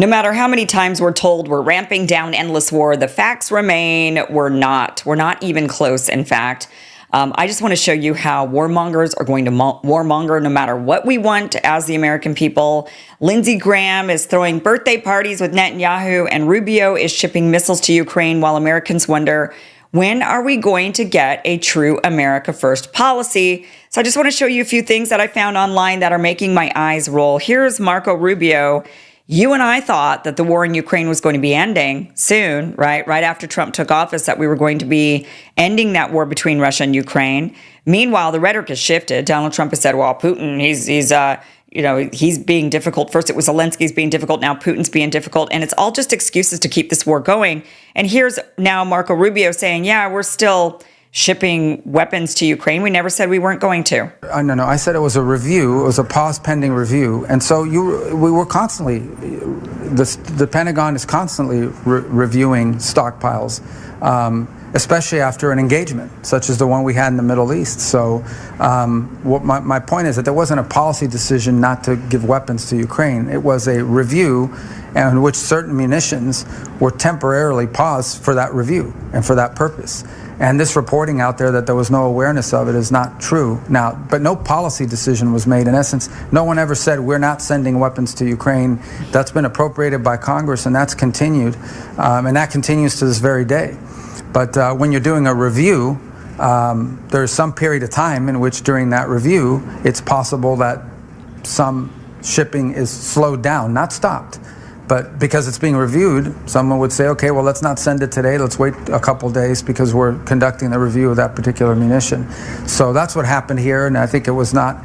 No matter how many times we're told we're ramping down endless war, the facts remain we're not. We're not even close, in fact. I just want to show you how warmongers are going to warmonger no matter what we want as the American people. Lindsey Graham is throwing birthday parties with Netanyahu, and Rubio is shipping missiles to Ukraine while Americans wonder, when are we going to get a true America First policy? So I just want to show you a few things that I found online that are making my eyes roll. Here's Marco Rubio. You and I thought that the war in Ukraine was going to be ending soon, right? Right after Trump took office, that we were going to be ending that war between Russia and Ukraine. Meanwhile, the rhetoric has shifted. Donald Trump has said, well, Putin, he's being difficult. First it was Zelensky's being difficult. Now Putin's being difficult. And it's all just excuses to keep this war going. And here's now Marco Rubio saying, yeah, we're still shipping weapons to Ukraine. We never said we weren't going to. No. I said it was a review. It was a pause pending review. And so we were constantly, the Pentagon is constantly reviewing stockpiles, especially after an engagement, such as the one we had in the Middle East. So what my point is that there wasn't a policy decision not to give weapons to Ukraine. It was a review in which certain munitions were temporarily paused for that review and for that purpose. And this reporting out there that there was no awareness of it is not true. Now, but no policy decision was made. In essence, no one ever said we're not sending weapons to Ukraine. That's been appropriated by Congress, and that's continued. And that continues to this very day. But when you're doing a review, there's some period of time in which during that review, it's possible that some shipping is slowed down, not stopped. But because it's being reviewed, someone would say, okay, well, let's not send it today. Let's wait a couple days because we're conducting the review of that particular munition. So that's what happened here, and I think it was not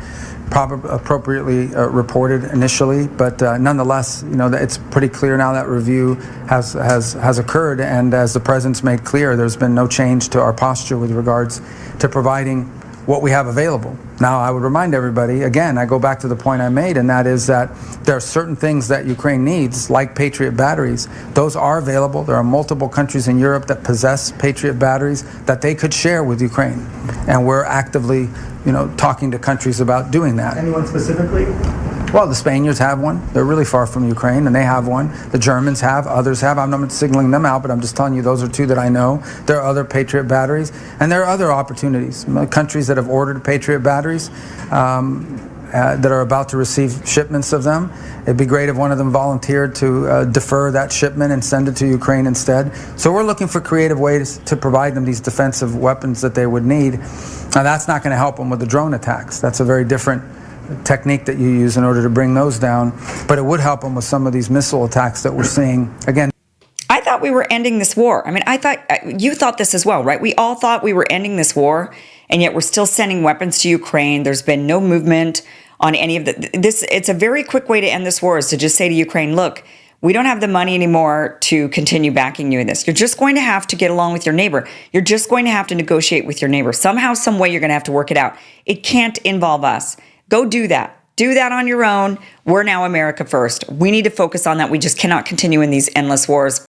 appropriately reported initially. But nonetheless, it's pretty clear now that review has occurred, and as the president's made clear, there's been no change to our posture with regards to providing what we have available. Now, I would remind everybody, again, I go back to the point I made, and that is that there are certain things that Ukraine needs, like Patriot batteries. Those are available. There are multiple countries in Europe that possess Patriot batteries that they could share with Ukraine. And we're actively, talking to countries about doing that. Anyone specifically? Well, the Spaniards have one. They're really far from Ukraine, and they have one. The Germans have, others have. I'm not signaling them out, but I'm just telling you those are two that I know. There are other Patriot batteries, and there are other opportunities. Countries that have ordered Patriot batteries that are about to receive shipments of them. It'd be great if one of them volunteered to defer that shipment and send it to Ukraine instead. So we're looking for creative ways to provide them these defensive weapons that they would need. Now, that's not going to help them with the drone attacks. That's a very different technique that you use in order to bring those down, but it would help them with some of these missile attacks that we're seeing. Again, I thought we were ending this war. I mean, I thought you thought this as well, right? We all thought we were ending this war, and yet we're still sending weapons to Ukraine. There's been no movement on any of this. It's a very quick way to end this war, is to just say to Ukraine, look, we don't have the money anymore to continue backing you in this. You're just going to have to get along with your neighbor. You're just going to have to negotiate with your neighbor. Somehow, some way, you're going to have to work it out. It can't involve us. Go do that. Do that on your own. We're now America First. We need to focus on that. We just cannot continue in these endless wars.